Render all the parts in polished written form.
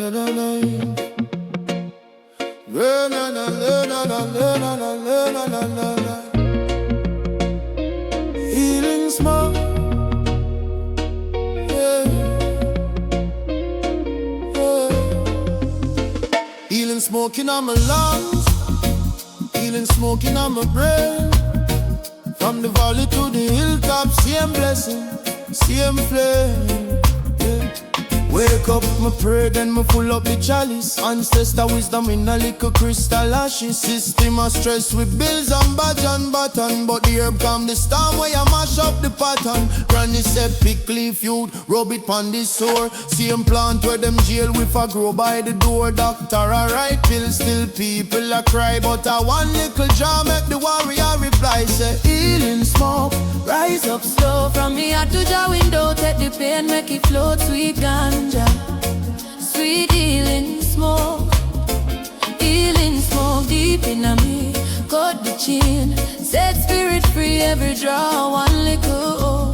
Healing smoke, yeah, yeah. Healing smoking on my lungs, healing smoking on my brain. From the valley to the hilltop, same blessing, same flame. Yeah. Wake up, me pray, then me full up the chalice. Ancestor wisdom in a little crystal ashes. System of stress with bills and badge and button. But the herb calm the storm where you mash up the pattern. Granny said pick leaf youth, rub it pon the sore. Same plant where them jail with a grow by the door. Doctor a write pills, still people a cry. But a one little jar make the warrior reply. Say healing smoke, rise up slow from me out to the window. Take the pain, make it float, sweet ganja. Sweet healing smoke deep in me. Cut the chain, set spirit free, every draw one liquor.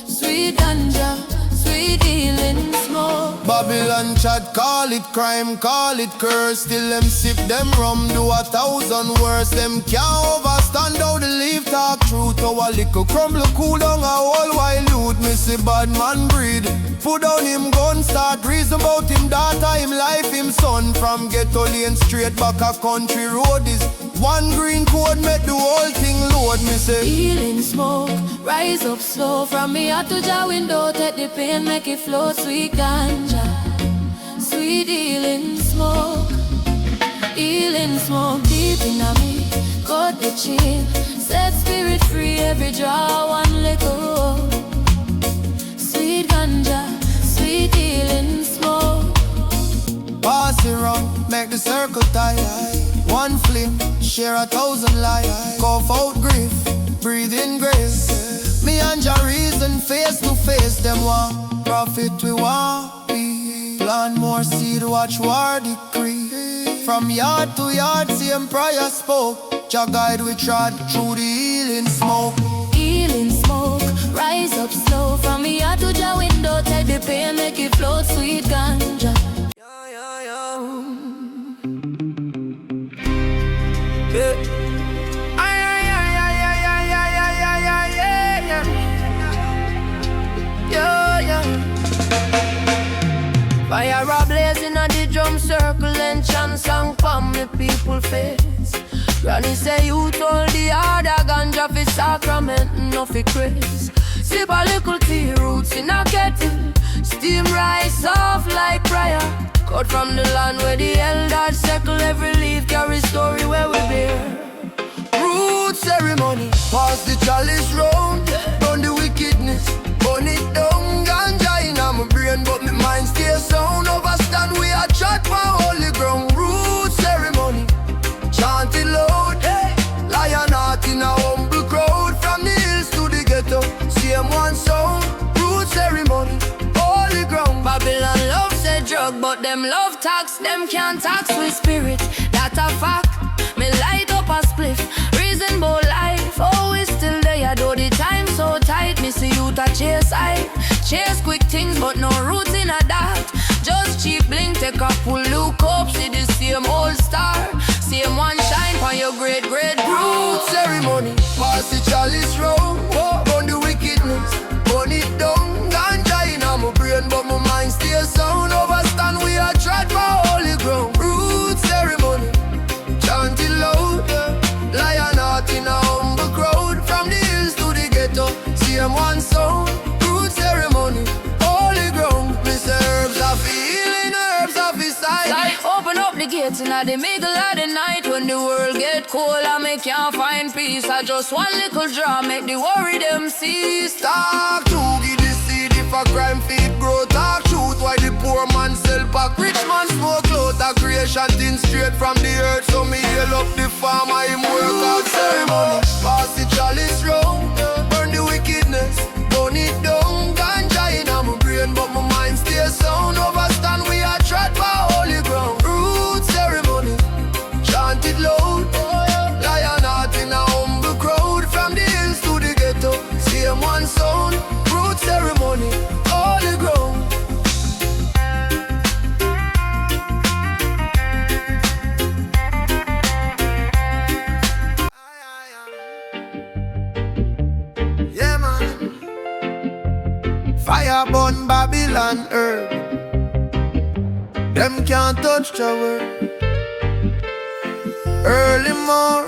Sweet ganja, sweet healing smoke. Babylon chat, call it crime, call it curse. Still them sip them rum, do 1,000 worse. Them can't overstand how the leaf talk truth. Our liquor crumble, cool down a whole while youth. Me see bad man breed, put down him gun, start reason about him daughter, him life, him son. From ghetto lane straight back a country road is one green code, make the whole thing load. Me say healing smoke, rise up slow from me out to the window. Take the pain, make it flow, sweet ganja. Sweet healing smoke deep in me. Cut the chain, set spirit free, every draw one liquor. Sweet ganja, sweet healing smoke. Pass it round, make the circle tight. One flame, share 1,000 lives. Cough out grief, breathe in grace. Me and your reason face to face. Them want profit, we want peace. Plant more seed, watch war decree. From yard to yard, same prayer spoke. Jah guide we trod through the healing smoke. Healing smoke, rise up slow from me out to the window. Take the pain, make it float, sweet ganja. Fire a blazin on the drum circle and chant song from the people face. Granny say you told the other ganja fi sacrament, no fi craze. Sip a little tea roots in a kettle, steam rise off like prayer. Cut from the land where the elders circle, every leaf carry story where we bear. Root ceremony, pass the chalice round, burn the wickedness, burn it down. Ganja in my brain, but my mind stays sound. Overstand we are chat for holy ground. Root ceremony, chant it loud, hey. Lion heart in a humble crowd. From the hills to the ghetto, same one sound. Root ceremony, holy ground. Babylon love say drug, but them love tax. Them can't tax with spirit, that a fact. Me light up a spliff, reason bout life. Always still there, though the time so tight. Me see you to chase hype, chase quick things, but no roots in a that. Just cheap blink, take a pull, look up, see the same old star. Same one shine for your great root ceremony. Pass the chalice round, burn the wickedness, burn it down. Ganja in my brain, but my mind stays sound. Overstand we are tried for holy ground. Root ceremony, chant it loud, lion heart in a humble crowd. From the hills to the ghetto, same one sound. Root ceremony, holy ground. Me say herbs of healing, herbs of his side. Open up the gates in the middle of the night. When the world get cold and me can't find peace, I just one little draw, make the worry them cease. Talk to give the seed if a crime feed grow. Talk truth why the poor man sell pack, rich man smoke cloth. A creation thing straight from the earth, so me hail up the farmer, him work out ceremony. Pass the chalice round, burn the wickedness, burn it down. Ganja in my brain, but my mind stays sound. Overstand we are trod by holy ground. Root ceremony, chant it loud, lion heart in a humble crowd. From the hills to the ghetto, same one sound. Root ceremony, holy ground. Fire burn Babylon herb. Them can't touch the word. Early morn,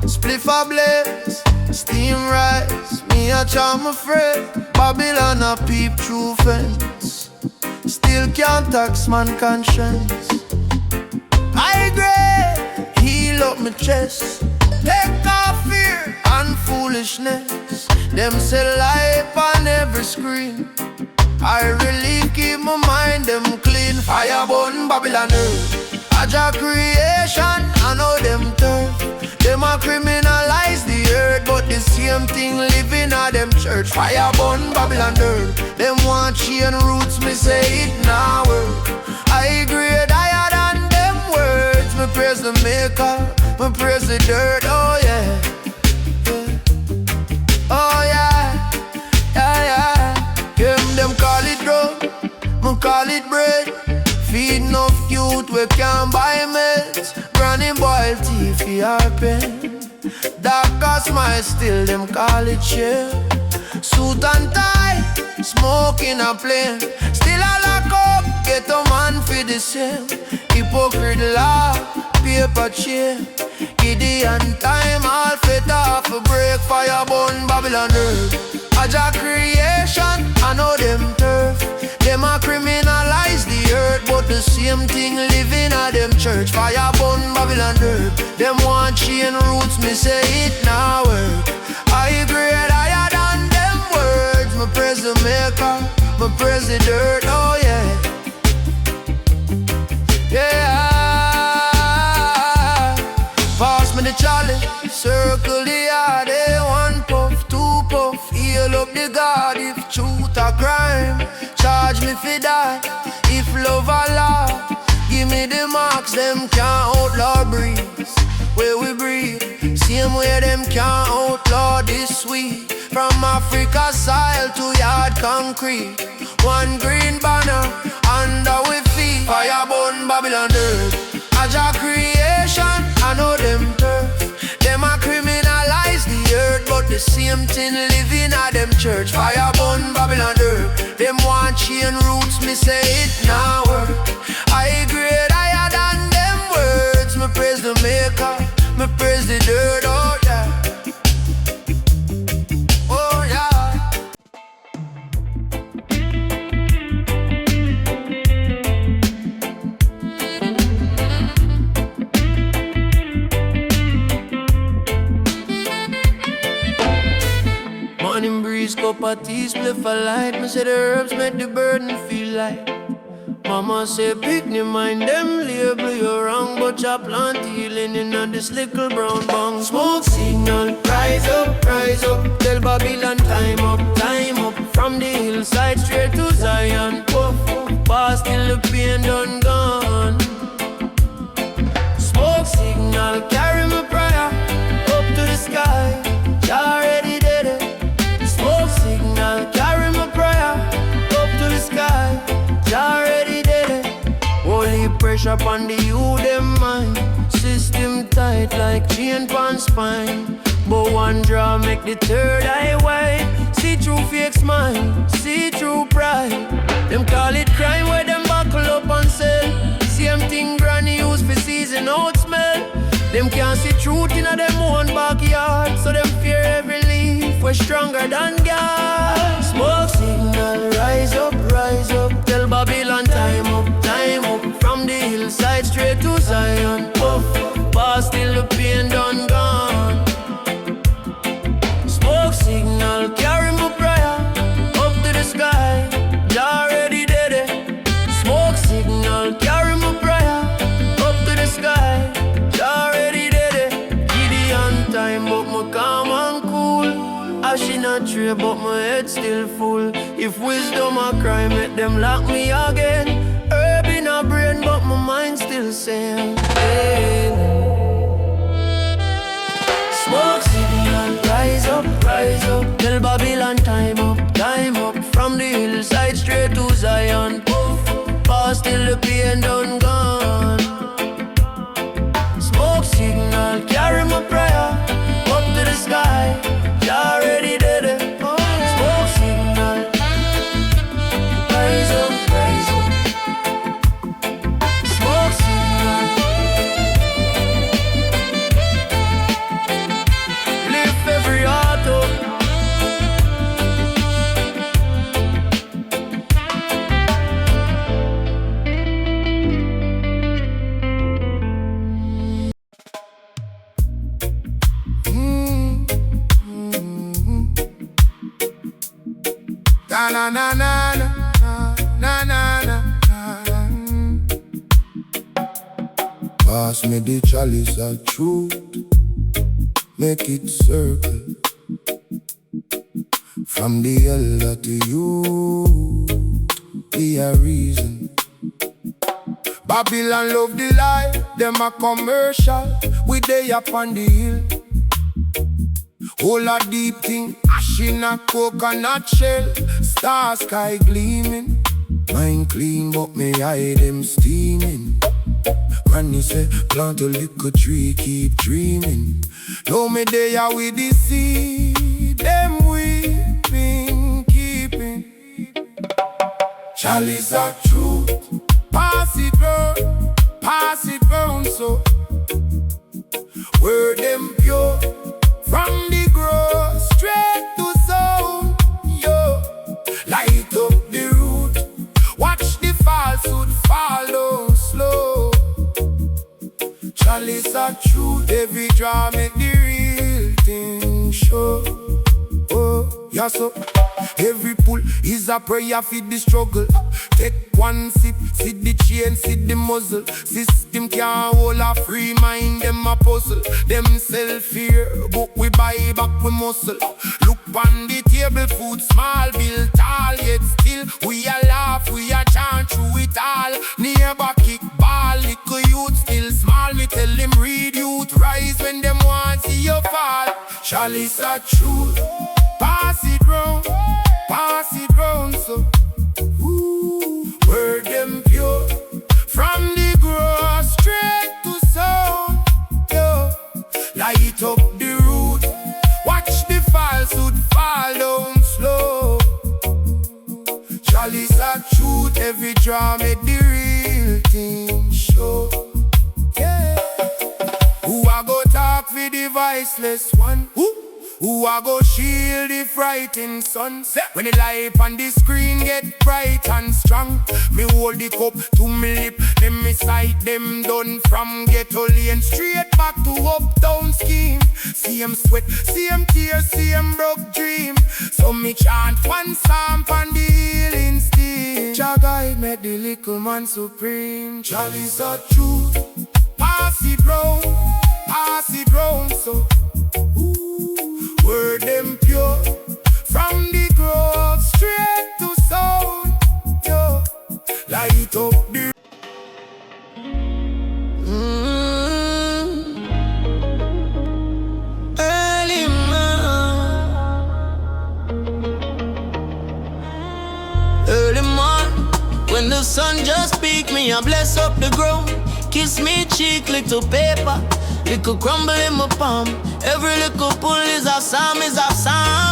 spliff a blaze, steam rise. Me a charm my friend. Babylon a peep through fence. Still can't tax man conscience. I grade, heal up my chest. Take off fear and foolishness. Them say life on every screen. I really keep my mind them clean. Fire burn Babylon earth. Aja creation, I know them turf. Them a criminalize the earth, but the same thing living at them church. Fire burn Babylon earth. Them want chain roots, me say it now work. I grade higher than them words. Me praise the maker, me praise the dirt, oh yeah. Oh yeah, yeah, yeah. Them call it drug, me call it bread. Feed enough youth we can't buy meds. Granny boil tea for your pen. Darker smile still them call it chill. Suit and tie, smoking a plane. Still a lock up, get a man for the same. Hypocrite law, paper chain. Gideon time, all fit off a break. Fire burn Babylon earth. Aja creation, I know them turf. Them a criminalize the earth, but the same thing living at them church. Fire burn Babylon earth. Them want chain roots, me say it now work. I grade higher than them words. Me praise the maker, me praise the dirt, oh yeah. Yeah. Pass me the chalice, circle the yard. One puff, two puff, heal up the God. If truth a crime, charge me for that. If love a law, give me the marks. Them can't outlaw breeze where we breathe. Same way them can't outlaw this sweet. From Africa soil to yard concrete. One green banner under we feet. Fire burn Babylon earth. Aja creation, I know them turf. Them a criminalize the earth, but the same thing living at them church. Fire burn Babylon earth. Them want chain roots, me say it now work. I grade higher than them words. Me praise the maker, me praise the dirt, oh yeah. Oh yeah. Morning breeze, cup of tea, spliff a light. Me say the herbs make the burden feel light. Mama say pick me mind them label you wrong, but your plant healing in this little brown bong. Smoke signal, rise up, rise up. Tell Babylon time up. From the hillside straight to Zion. Puff, pass till the pain done gone. Smoke signal, carry my prayer up to the sky. You already did it. Smoke signal, carry my prayer up to the sky. You already did it. Holy pressure upon the youth them mind. System tight like chain pan spine. But one draw make the third eye wide. See through fake smile, see through pride. Them call it crime where them buckle up and sell. Same thing granny use for season out smell. Them can't see truth in them own backyard. So them fear every leaf, we're stronger than God. Smoke signal, rise up, rise up. Tell Babylon time up. From the hillside straight to Zion. Puff, pass till the pain done gone. Smoke signal, carry my prayer up to the sky. You already did it. Smoke signal, carry my prayer up to the sky. You already did it. Gideon time, but my calm and cool. Ash in a tray, but my head still full. If wisdom a crime, make them lock me again. Herb in a brain, but my mind still same. Smoke signal, rise up, rise up. Tell Babylon time up. From the hillside straight to Zion. Puff, pass till the pain done gone. Smoke signal, carry my prayer up to the sky. You already did it. Smoke signal, Na na na na na na na na. Pass me the chalice of truth, make it circle from the elder to you. Be a reason. Babylon love the lie, them a commercial. We day up on the hill. Whole a deep thing, ash in a coconut shell. Star sky gleaming, mind clean but me eye them steaming. Granny say, plant a little tree, keep dreaming. Know me they are with the seed, them we been keeping. Chalice of truth, pass it round so. Word them pure, from the grove straight to soul. Yo, light up the root, watch the falsehood fall down slow. Chalice of truth, every draw make the real thing show. Oh, yeah so, every pull is a prayer for the struggle. Take one sip, see the chain, see the muzzle. System can't hold a free mind, them a puzzle. Them sell fear, but we buy back with muscle. Look on the table, food small, bill tall. Yet still, we a laugh, we a chant through it all. Neighbor kick ball, little youth still small. Me tell them read youth, rise when them want see you fall. Chalice of truth, pass it round so. Word them pure, from the grove straight to sound. Yo, light up the root, watch the falsehood fall down slow. Chalice of truth, every draw make the real thing show. Yeah. Who a go talk for the voiceless one? Who a go shield the frightened sun? When the light on the screen get bright and strong, me hold the cup to me lip, then me sight them done from ghetto lane straight back to uptown scheme. See him sweat, see him tears, see him broke dream. So me chant one psalm on the healing steam. Jah guide me the little man supreme. Chalice of truth, pass it round so. Word them pure, from the grove straight to sound. Yo, light up the early morn, when the sun just peak me, I bless up the ground. Kiss me cheek, little paper, little crumble in my palm. Every little pull is a psalm,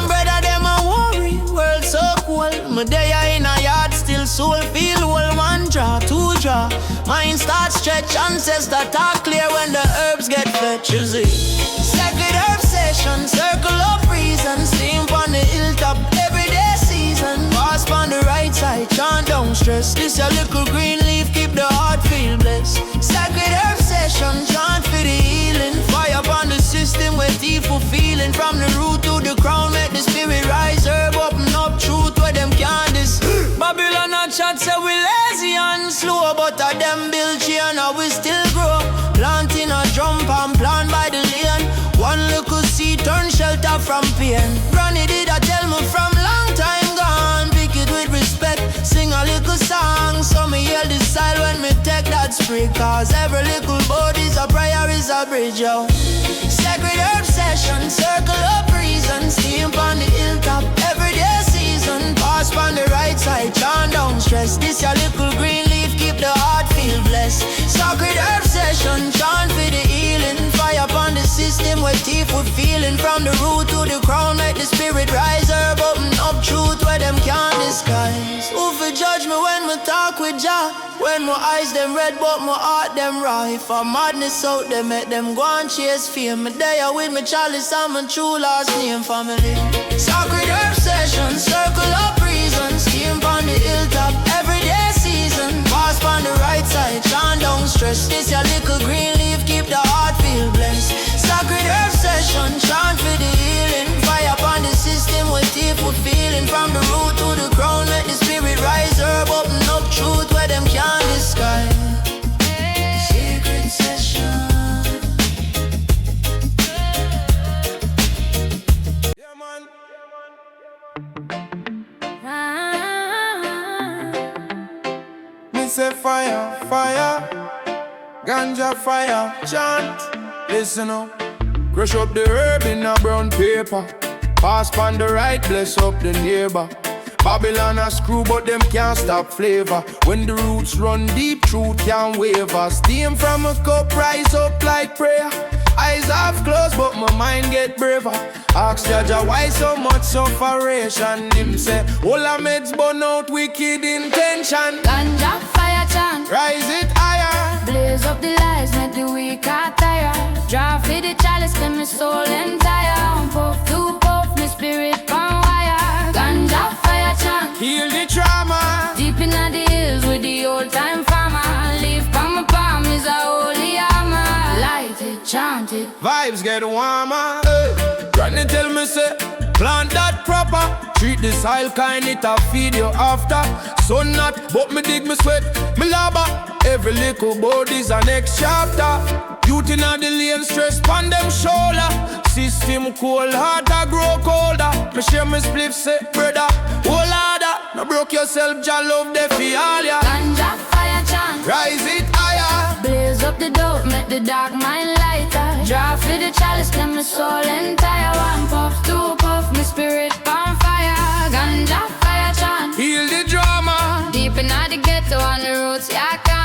Brother, them a worry, world so cool. My day in a yard, still soul feel whole. One draw, two draw, mind start stretch. Ancestor talk clear when the herbs get fetched. You see, sacred herb session, circle of reason. Steam on the hilltop, everyday season. Pass on the right side, chant down stress. This your little green leaf, keep the heart feel blessed. Sacred herb session, chant for the healing. Fire upon the system where deep feeling. From the root to the crown, make the spirit rise. Herb open up truth where them can't dis. Babylon and chat say we lazy and slow, but a them build chain and we still grow. Planting a drum and plant by the lane. One little seed turn shelter from pain. Granny did I tell me from long time gone. Pick it with respect, sing a little song. So me hear the style when me take that spray. Cause every little boat is a prayer, is a bridge, yo. Sacred herb session, circle of reason. Steam on the hilltop, everyday season. Pass on the right side, chant down stress. This your little green leaf, keep the heart feel blessed. Sacred herb session, chant for the healing. Fire upon the system where teeth would feeling. From the root to the crown, make the spirit rise. Herb open up truth where them can't disguise. Who for judge me when me talk with Jah? When my eyes them red but my heart them raw. If a madness out there, make them go and chase fame. Me there with me chalice and my true last name family. Sacred herb session, circle of reason. Steam on the hilltop, everyday season. Pass on the right side, chant down stress. This your little green leaf, keep the heart feel blessed. Sacred herb session, chant for the healing. Fire upon the system with deep feeling. From the root to the crown. say fire, fire, ganja fire, chant. Listen up, crush up the herb in a brown paper. Pass pan the right, bless up the neighbor. Babylon a screw, but them can't stop flavor. When the roots run deep, truth can't waver. Steam from a cup, rise up like prayer. Eyes half closed, but my mind get braver. Ask Jaja why so much sufferation. Him say, all our meds burn out wicked intention. Ganja fire chant, rise it higher. blaze up the lies, make the weak are tired. Draw for the chalice, let me soul entire. Puff to puff, my spirit on wire. Ganja fire chant, heal the trauma. deep in the hills with the old time farmer. Leaf from my palm is a holy armor. Light it, chant it, Vibes get warmer. Granny tell me say, plant that proper. Treat the soil kind, it a feed you after. Sun not, but me dig me sweat, me labor. Every little body's a next chapter. Youth in the lane, stress pon them shoulder. System cold, heart a grow colder. Me share me spliff, say brother, hold harder. No broke yourself, Jah love the fi all ya. ganja fire chant, Rise it higher. blaze up the dope, make the dark mind lighter. Draw for the chalice, let my soul entire. One puff, two puff, my spirit on fire. Ganja fire chant, Heal the drama. deep in the ghetto on the roots, yeah, I can't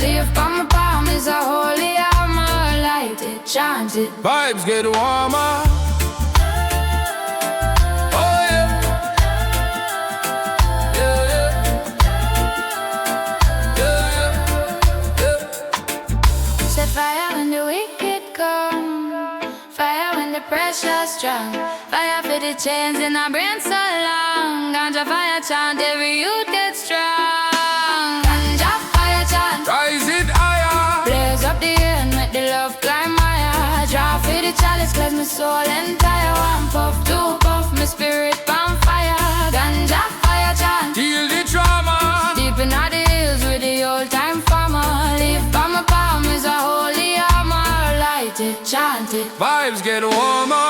live from my palm is a holy armor. Light it, chant it, Vibes get warmer. Oh yeah. Yeah, yeah. Yeah, yeah. set fire when the wicked come, fire when the pressure's strong, fire for the chains in our brain so long. Ganja fire chant, every youth get strong. Ganja fire chant, Rise it higher. blaze up the air and make the love climb higher. Draw for the chalice, cause my soul entire. One puff, two puff, my spirit on fire. Ganja fire chant, Heal the trauma. deep in the hills with the old time farmer. Leaf from my palm is a holy armor. Light it, chant it, Vibes get warmer.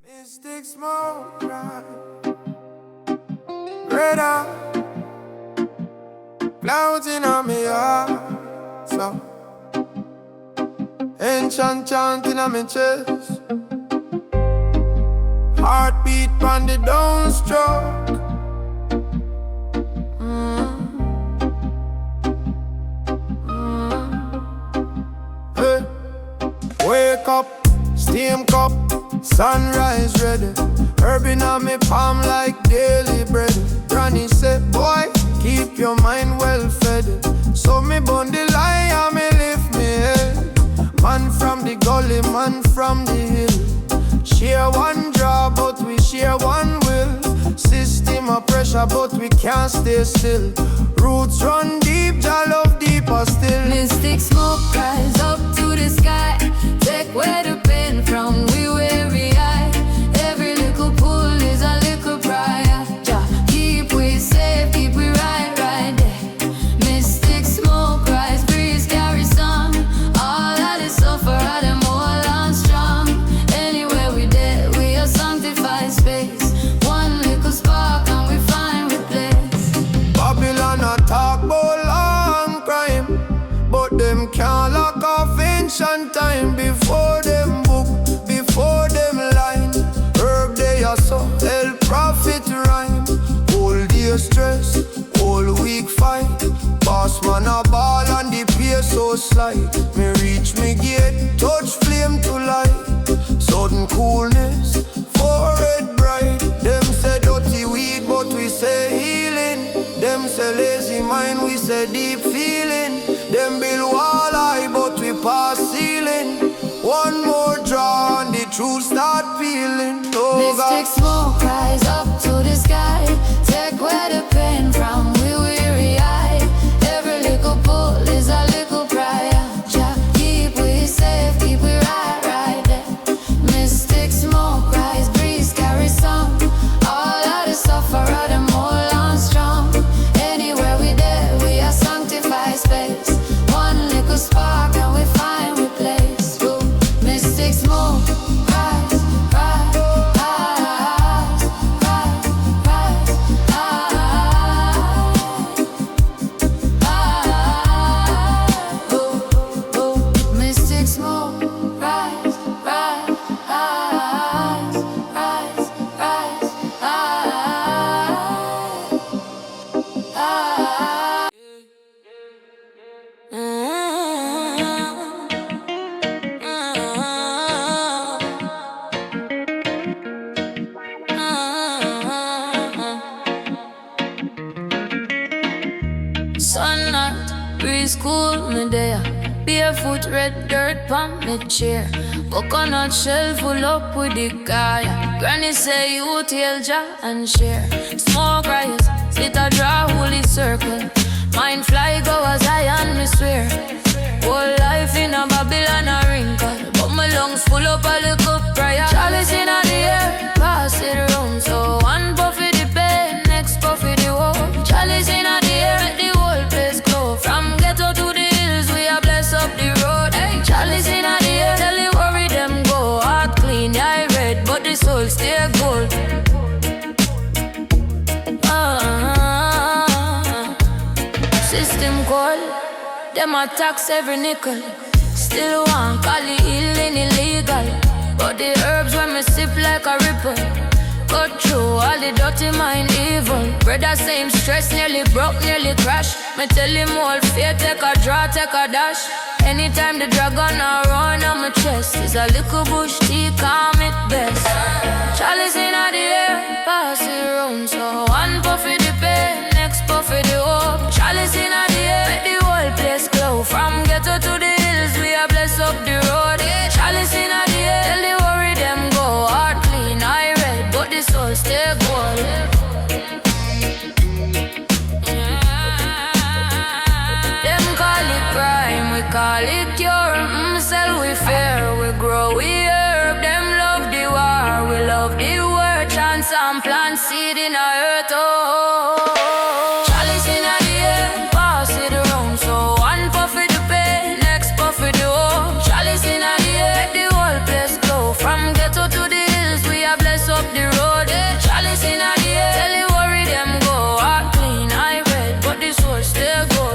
Mystic smoke, right? Red out. Clouds in on me heart. So ancient chanting on my chest. Heartbeat on the downstroke. Hey. Wake up, steam cup, sunrise ready. Herb in on me palm like daily bread. Granny said, boy, keep your mind well fed. So me bun the lie and me lift me head. Man from the gully, man from the hill. Share one draw, but we share one will. System of pressure, but we can't stay still. Roots run deep, Jah love deeper still. Mystic smoke rise up to the sky. Take away the pain from we weary eye. Every little pull is a little prayer. Jah keep we safe, keep we right there. Mystic smoke rise, breeze carry sun. All of the suffer, all them all on strong. Anywhere we dead, we are sanctified space. One little spark and we find we place. Babylon a talk about long crime, but them can't lock off ancient time. Before them book, before them line. Herb they are so, hell prophet rhyme. All day stress, all week fight. Boss man a ball and the pace so slight. Me reach me gate, touch flame to light. Sudden coolness, forehead bright. Them say dirty weed, but we say healing. Them say lazy mind, we say deep feeling. Them build wall high, but we pass ceiling. One more draw and the truth start peeling. Oh God. Mystic smoke rise up to the sky. Take away the pain from we weary eye. Every little pull is a little prayer. Jah keep we safe, keep we right there. Mystic smoke rise, breeze carry song. All of the suffer, all them all on strong. Anywhere we there, we are sanctified space. One little spark and we find we place. sun hot, breeze cool me there. Barefoot, red dirt pon me chair. Coconut shell full up with the kaya. Granny say you tell Jah and share. Smoke rise, sit a draw holy circle. Mind fly go as I and me swear. Whole life in a Babylon a wrinkle, but my lungs full up a little prayer. Chalice in the air, pass it around. So one puff of the pain, next puff of the woe. Chalice in the air, make the whole place glow. From ghetto to the hills, we are bless up the road. Hey, chalice in the air, tell the worry them go. Heart clean, eye red, but the soul stay gold. System call, them attacks every nickel. Still want call it illegal, but the herbs when me sip like a ripple. Cut through all the dirty mind evil. Brother same stress, nearly broke, nearly crash. Me tell him all fear, take a draw, take a dash. Anytime the dragon a run on my chest, is a little bush tea, calm it best. Chalice in the air, pass it round. So one puff of the pain, next puff of the hope. Chalice in the air, make the whole place glow. From ghetto to the hills, we are bless up the road. Chalice in the air, tell the worry them go. Heart clean, eye red, but the soul stay gold. Them call it crime, we call it cure. Sell we fear, we grow, we herb. Them love the war, we love the word. Chants and plant seed in our earth, oh. Chalice in the air, pass it around. So one puff of the pain, next puff of the hope. Chalice in the air, make the whole place glow. From ghetto to the hills, we are bless up the road. Chalice in the air, tell the worry them go. Heart clean, eye red, but the soul stay gold.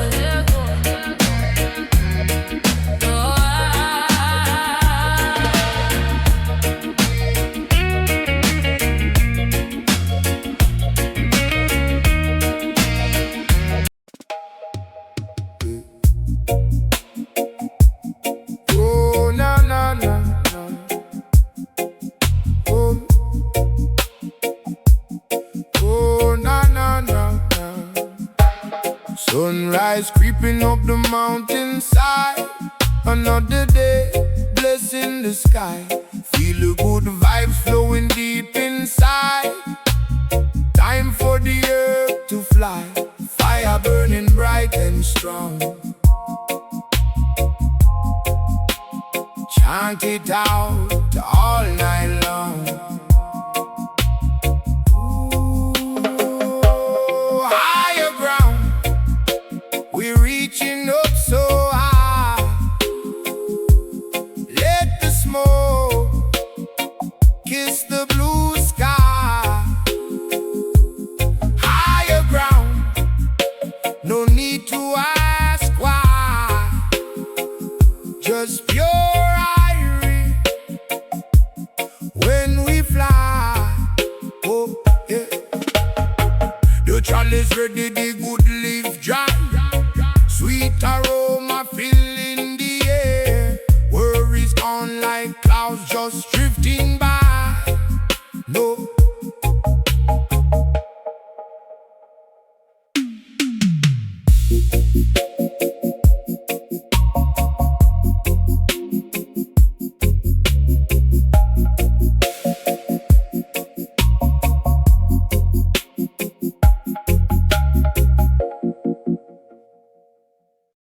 Sunrise creeping up the mountainside. Another day, blessing the sky. Feel the good vibes flowing deep inside. Time for the earth to fly. Fire burning bright and strong. Chant it out all night long. Reaching up so high, let the smoke kiss the blue sky. Higher ground, no need to ask why. Just pure irie when we fly. Oh yeah, the chalice ready, the good leaf dry. Sweet arrow